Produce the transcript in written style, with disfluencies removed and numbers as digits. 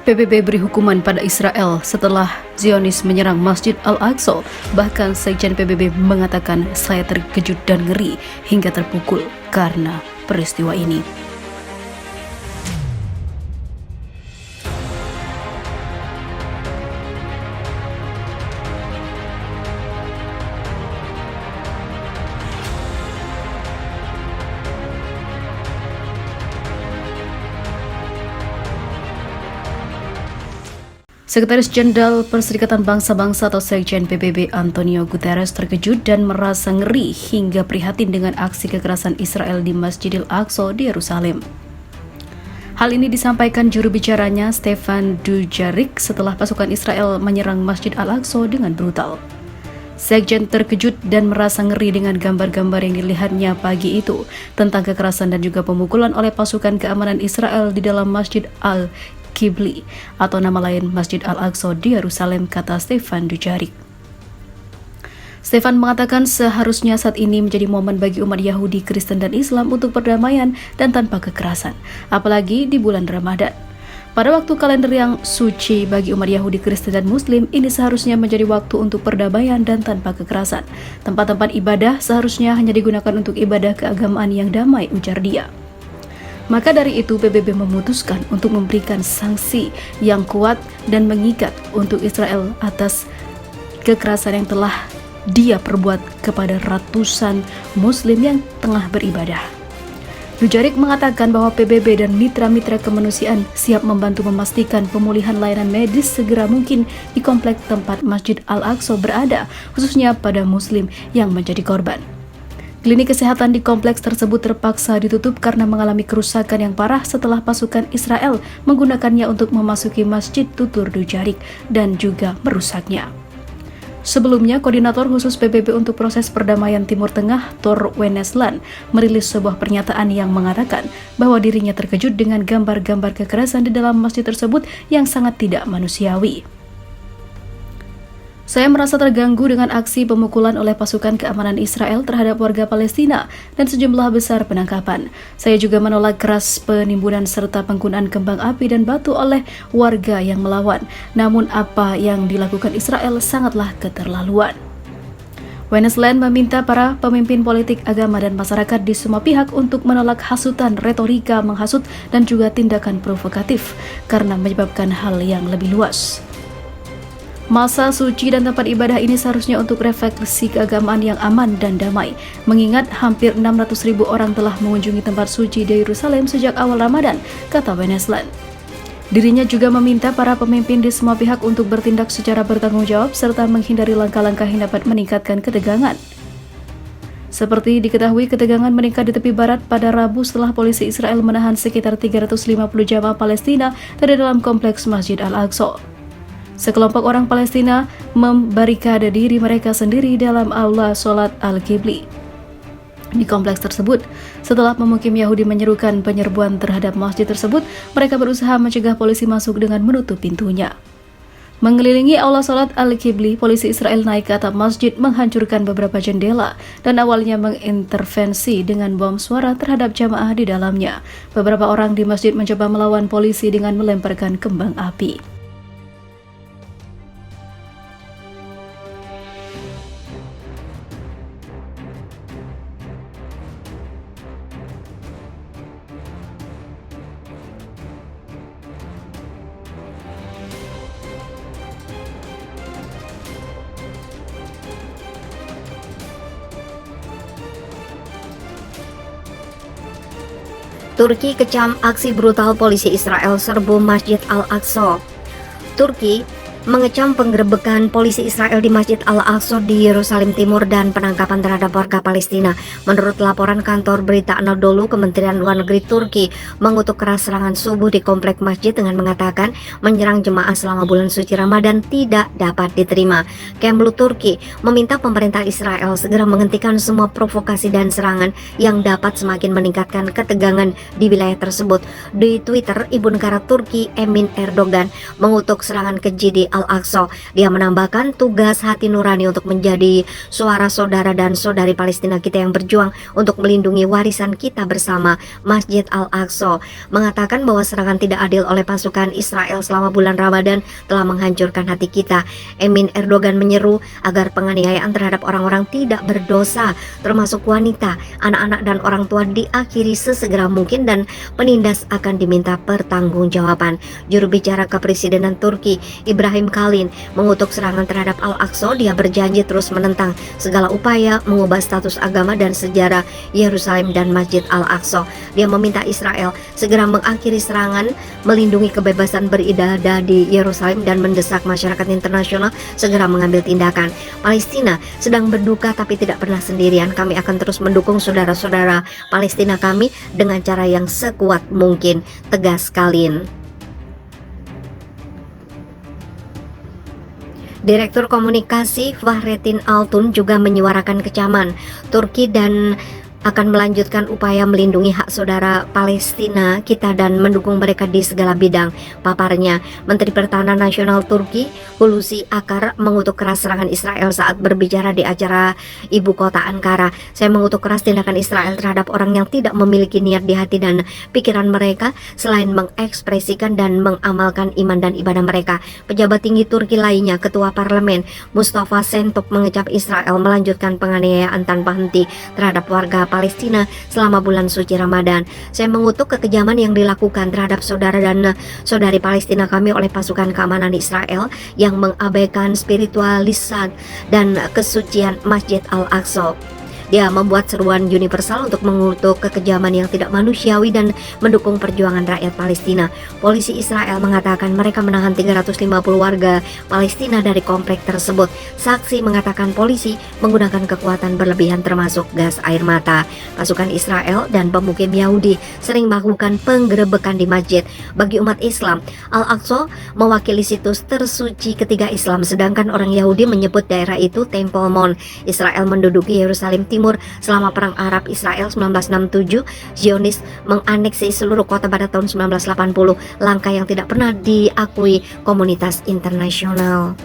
PBB beri hukuman pada Israel setelah Zionis menyerang Masjid Al-Aqsa. Bahkan Sekjen PBB mengatakan, saya terkejut dan ngeri hingga terpukul karena peristiwa ini. Sekretaris Jenderal Perserikatan Bangsa-Bangsa atau Sekjen PBB Antonio Guterres terkejut dan merasa ngeri hingga prihatin dengan aksi kekerasan Israel di Masjidil Aqsa di Yerusalem. Hal ini disampaikan juru bicaranya Stefan Dujarric setelah pasukan Israel menyerang Masjid Al-Aqsa dengan brutal. Sekjen terkejut dan merasa ngeri dengan gambar-gambar yang dilihatnya pagi itu tentang kekerasan dan juga pemukulan oleh pasukan keamanan Israel di dalam Masjid Al-Qibli atau nama lain Masjid Al-Aqsa di Yerusalem, kata Stefan Dujarric. Stefan mengatakan seharusnya saat ini menjadi momen bagi umat Yahudi, Kristen, dan Islam untuk perdamaian dan tanpa kekerasan, apalagi di bulan Ramadan. Pada waktu kalender yang suci bagi umat Yahudi, Kristen, dan Muslim, ini seharusnya menjadi waktu untuk perdamaian dan tanpa kekerasan. Tempat-tempat ibadah seharusnya hanya digunakan untuk ibadah keagamaan yang damai, ujar dia. Maka dari itu PBB memutuskan untuk memberikan sanksi yang kuat dan mengikat untuk Israel atas kekerasan yang telah dia perbuat kepada ratusan Muslim yang tengah beribadah. Dujarric mengatakan bahwa PBB dan mitra-mitra kemanusiaan siap membantu memastikan pemulihan layanan medis segera mungkin di kompleks tempat Masjid Al-Aqsa berada, khususnya pada Muslim yang menjadi korban. Klinik kesehatan di kompleks tersebut terpaksa ditutup karena mengalami kerusakan yang parah setelah pasukan Israel menggunakannya untuk memasuki masjid, tutur Dujarric, dan juga merusaknya. Sebelumnya, Koordinator Khusus PBB untuk Proses Perdamaian Timur Tengah, Tor Wennesland, merilis sebuah pernyataan yang mengatakan bahwa dirinya terkejut dengan gambar-gambar kekerasan di dalam masjid tersebut yang sangat tidak manusiawi. Saya merasa terganggu dengan aksi pemukulan oleh pasukan keamanan Israel terhadap warga Palestina dan sejumlah besar penangkapan. Saya juga menolak keras penimbunan serta penggunaan kembang api dan batu oleh warga yang melawan. Namun apa yang dilakukan Israel sangatlah keterlaluan. Wennesland meminta para pemimpin politik, agama, dan masyarakat di semua pihak untuk menolak hasutan, retorika menghasut, dan juga tindakan provokatif karena menyebabkan hal yang lebih luas. Masa suci dan tempat ibadah ini seharusnya untuk refleksi keagamaan yang aman dan damai, mengingat hampir 600.000 orang telah mengunjungi tempat suci di Yerusalem sejak awal Ramadan, kata Wennesland. Dirinya juga meminta para pemimpin di semua pihak untuk bertindak secara bertanggung jawab serta menghindari langkah-langkah yang dapat meningkatkan ketegangan. Seperti diketahui, ketegangan meningkat di tepi barat pada Rabu setelah polisi Israel menahan sekitar 350 jamaah Palestina dari dalam kompleks Masjid Al-Aqsa. Sekelompok orang Palestina membarikade diri mereka sendiri dalam aula sholat Al-Qibli di kompleks tersebut. Setelah pemukim Yahudi menyerukan penyerbuan terhadap masjid tersebut, mereka berusaha mencegah polisi masuk dengan menutup pintunya. Mengelilingi aula sholat Al-Qibli, polisi Israel naik ke atap masjid, menghancurkan beberapa jendela, dan awalnya mengintervensi dengan bom suara terhadap jamaah di dalamnya. Beberapa orang di masjid mencoba melawan polisi dengan melemparkan kembang api. Turki kecam aksi brutal polisi Israel serbu Masjid Al-Aqsa. Turki mengecam penggerebekan polisi Israel di Masjid Al-Aqsa di Yerusalem Timur dan penangkapan terhadap warga Palestina. Menurut laporan kantor berita Anadolu, Kementerian Luar Negeri Turki mengutuk keras serangan subuh di komplek masjid dengan mengatakan menyerang jemaah selama bulan suci Ramadan tidak dapat diterima. Kemlu Turki meminta pemerintah Israel segera menghentikan semua provokasi dan serangan yang dapat semakin meningkatkan ketegangan di wilayah tersebut. Di Twitter, Ibu Negara Turki Emin Erdogan mengutuk serangan keji di Al-Aqsa. Dia menambahkan tugas hati nurani untuk menjadi suara saudara dan saudari Palestina kita yang berjuang untuk melindungi warisan kita bersama. Masjid Al-Aqsa mengatakan bahwa serangan tidak adil oleh pasukan Israel selama bulan Ramadan telah menghancurkan hati kita. Emin Erdogan menyeru agar penganiayaan terhadap orang-orang tidak berdosa, termasuk wanita, anak-anak dan orang tua, diakhiri sesegera mungkin dan penindas akan diminta pertanggungjawaban. Juru bicara Kepresidenan Turki, Ibrahim Kalin, mengutuk serangan terhadap Al-Aqsa. Dia berjanji terus menentang segala upaya mengubah status agama dan sejarah Yerusalem dan Masjid Al-Aqsa. Dia meminta Israel segera mengakhiri serangan, melindungi kebebasan beribadah di Yerusalem dan mendesak masyarakat internasional segera mengambil tindakan. Palestina sedang berduka tapi tidak pernah sendirian. Kami akan terus mendukung saudara-saudara Palestina kami dengan cara yang sekuat mungkin, tegas Kalin. Direktur Komunikasi Fahrettin Altun juga menyuarakan kecaman Turki dan akan melanjutkan upaya melindungi hak saudara Palestina kita dan mendukung mereka di segala bidang. Paparnya, Menteri Pertahanan Nasional Turki Hulusi Akar mengutuk keras serangan Israel saat berbicara di acara ibu kota Ankara. Saya mengutuk keras tindakan Israel terhadap orang yang tidak memiliki niat di hati dan pikiran mereka selain mengekspresikan dan mengamalkan iman dan ibadah mereka. Pejabat tinggi Turki lainnya, Ketua Parlemen Mustafa Şentop, mengecap Israel melanjutkan penganiayaan tanpa henti terhadap warga Palestina selama bulan suci Ramadan. Saya mengutuk kekejaman yang dilakukan terhadap saudara dan saudari Palestina kami oleh pasukan keamanan Israel yang mengabaikan spiritualitas dan kesucian Masjid Al-Aqsa. Dia membuat seruan universal untuk mengutuk kekejaman yang tidak manusiawi dan mendukung perjuangan rakyat Palestina. Polisi Israel mengatakan mereka menahan 350 warga Palestina dari komplek tersebut. Saksi mengatakan polisi menggunakan kekuatan berlebihan termasuk gas air mata. Pasukan Israel dan pemukim Yahudi sering melakukan penggerebekan di masjid. Bagi umat Islam, Al-Aqsa mewakili situs tersuci ketiga Islam, sedangkan orang Yahudi menyebut daerah itu Temple Mount. Israel menduduki Yerusalem Timur selama Perang Arab Israel 1967. Zionis menganeksi seluruh kota pada tahun 1980, langkah yang tidak pernah diakui komunitas internasional.